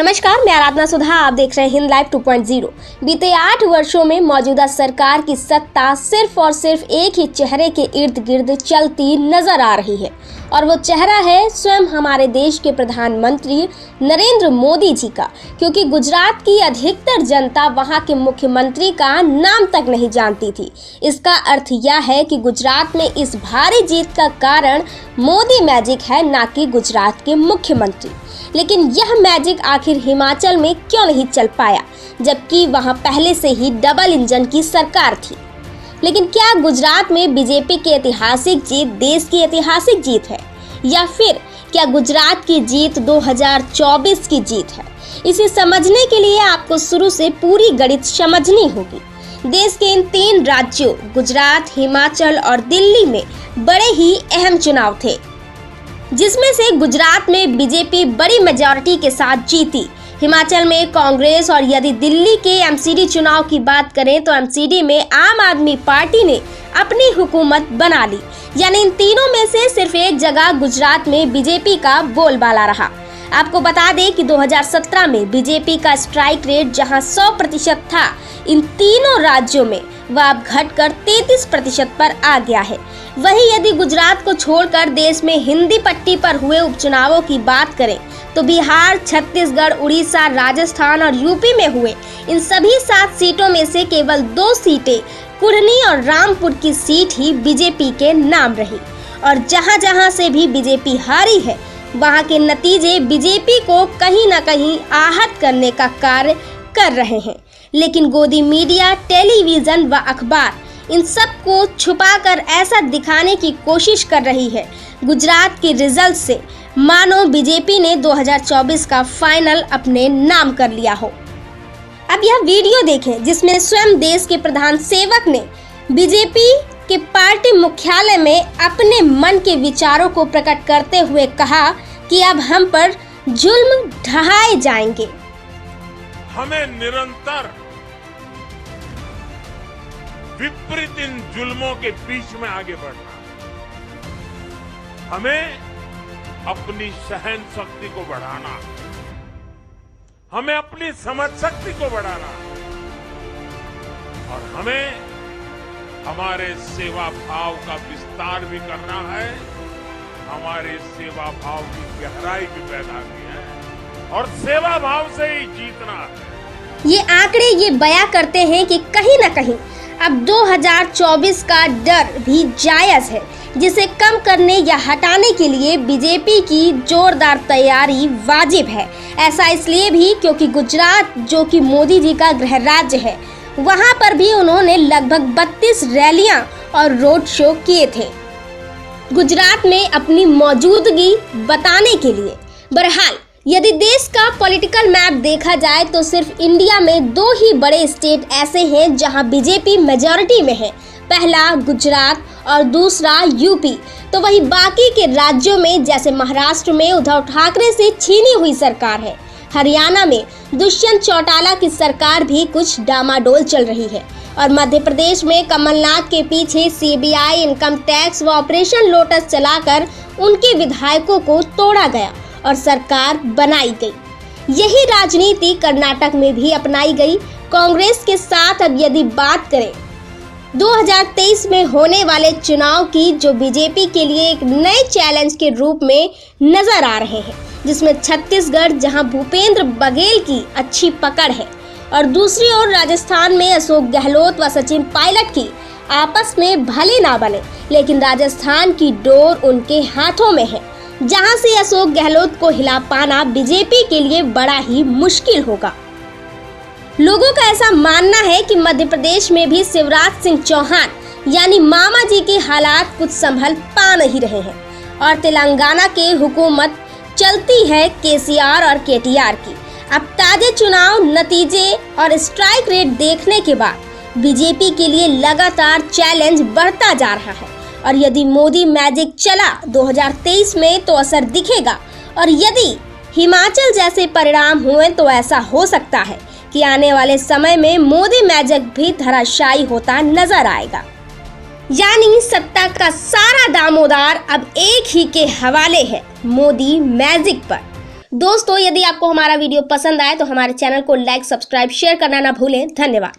नमस्कार, मैं आराधना सुधा। आप देख रहे हैं हिंद लाइव 2.0। बीते 8 वर्षों में मौजूदा सरकार की सत्ता सिर्फ और सिर्फ एक ही चेहरे के इर्द गिर्द चलती नजर आ रही है और वो चेहरा है स्वयं हमारे देश के प्रधानमंत्री नरेंद्र मोदी जी का। क्योंकि गुजरात की अधिकतर जनता वहां के मुख्यमंत्री का नाम तक नहीं जानती थी। इसका अर्थ यह है कि गुजरात में इस भारी जीत का कारण मोदी मैजिक है, ना कि गुजरात के मुख्यमंत्री। लेकिन यह मैजिक आखिर हिमाचल में क्यों नहीं चल पाया, जबकि वहां पहले से ही डबल इंजन की सरकार थी। लेकिन क्या गुजरात में बीजेपी की ऐतिहासिक जीत देश की ऐतिहासिक जीत है, या फिर क्या गुजरात की जीत 2024 की जीत है? इसे समझने के लिए आपको शुरू से पूरी गणित समझनी होगी। देश के इन 3 राज्यों गुजरात, हिमाचल और दिल्ली में बड़े ही अहम चुनाव थे, जिसमें से गुजरात में बीजेपी बड़ी मेजॉरिटी के साथ जीती, हिमाचल में कांग्रेस, और यदि दिल्ली के एमसीडी चुनाव की बात करें तो एमसीडी में आम आदमी पार्टी ने अपनी हुकूमत बना ली। यानी इन तीनों में से सिर्फ एक जगह गुजरात में बीजेपी का बोलबाला रहा। आपको बता दें कि 2017 में बीजेपी का स्ट्राइक रेट जहां 100% था, इन तीनों राज्यों में वह अब घटकर 33% पर आ गया है। वहीं यदि गुजरात को छोड़कर देश में हिंदी पट्टी पर हुए उपचुनावों की बात करें तो बिहार, छत्तीसगढ़, उड़ीसा, राजस्थान और यूपी में हुए इन सभी 7 सीटों में से केवल 2 सीटें कुढ़नी और रामपुर की सीट ही बीजेपी के नाम रही। और जहां जहां से भी बीजेपी हारी है, वहां के नतीजे बीजेपी को कहीं न कहीं आहत करने का कार्य कर रहे हैं। लेकिन गोदी मीडिया, टेलीविजन व अखबार इन सब को छुपाकर ऐसा दिखाने की कोशिश कर रही है गुजरात के रिजल्ट से मानो बीजेपी ने 2024 का फाइनल अपने नाम कर लिया हो। अब यह वीडियो देखें जिसमें स्वयं देश के प्रधान सेवक ने बीजेपी के पार्टी मुख्यालय में अपने मन के विचारों को प्रकट करते हुए कहा कि अब हम पर जुल्म ढहाए जाएंगे। हमें निरंतर विपरीत इन जुल्मों के बीच में आगे बढ़ना, हमें अपनी सहन शक्ति को बढ़ाना, हमें अपनी समझ शक्ति को बढ़ाना और हमें हमारे सेवा भाव का विस्तार भी करना है, हमारे सेवा भाव की गहराई भी पैदा की है और सेवा भाव से ही जीतना है। ये आंकड़े ये बयां करते हैं कि कहीं न कहीं अब 2024 का डर भी जायज है, जिसे कम करने या हटाने के लिए बीजेपी की जोरदार तैयारी वाजिब है। ऐसा इसलिए भी क्योंकि गुजरात, जो कि मोदी जी का गृह राज्य है, वहां पर भी उन्होंने लगभग 32 रैलियां और रोड शो किए थे गुजरात में अपनी मौजूदगी बताने के लिए। बहरहाल यदि देश का पॉलिटिकल मैप देखा जाए तो सिर्फ इंडिया में 2 ही बड़े स्टेट ऐसे हैं जहां बीजेपी मेजॉरिटी में है, पहला गुजरात और दूसरा यूपी। तो वही बाकी के राज्यों में जैसे महाराष्ट्र में उद्धव ठाकरे से छीनी हुई सरकार है, हरियाणा में दुष्यंत चौटाला की सरकार भी कुछ डामाडोल चल रही है, और मध्य प्रदेश में कमलनाथ के पीछे सीबीआई, इनकम टैक्स व ऑपरेशन लोटस चलाकर उनके विधायकों को तोड़ा गया और सरकार बनाई गई। यही राजनीति कर्नाटक में भी अपनाई गई कांग्रेस के साथ। अब यदि बात करें 2023 में होने वाले चुनाव की, जो बीजेपी के लिए एक नए चैलेंज के रूप में नजर आ रहे हैं, जिसमें छत्तीसगढ़, जहां भूपेंद्र बघेल की अच्छी पकड़ है, और दूसरी ओर राजस्थान में अशोक गहलोत व सचिन पायलट की आपस में भले ना बने, लेकिन राजस्थान की डोर उनके हाथों में है, जहां से अशोक गहलोत को हिला पाना बीजेपी के लिए बड़ा ही मुश्किल होगा। लोगों का ऐसा मानना है कि मध्य प्रदेश में भी शिवराज सिंह चौहान यानी मामा जी के हालात कुछ संभल पा नहीं रहे हैं, और तेलंगाना के हुकूमत चलती है केसीआर और केटीआर की। अब ताजे चुनाव नतीजे और स्ट्राइक रेट देखने के बाद बीजेपी के लिए लगातार चैलेंज बढ़ता जा रहा है, और यदि मोदी मैजिक चला 2023 में तो असर दिखेगा, और यदि हिमाचल जैसे परिणाम हुए तो ऐसा हो सकता है कि आने वाले समय में मोदी मैजिक भी धराशायी होता नजर आएगा। यानी सत्ता का सारा दामोदार अब एक ही के हवाले है, मोदी मैजिक पर। दोस्तों, यदि आपको हमारा वीडियो पसंद आए तो हमारे चैनल को लाइक, सब्सक्राइब, शेयर करना ना भूलें। धन्यवाद।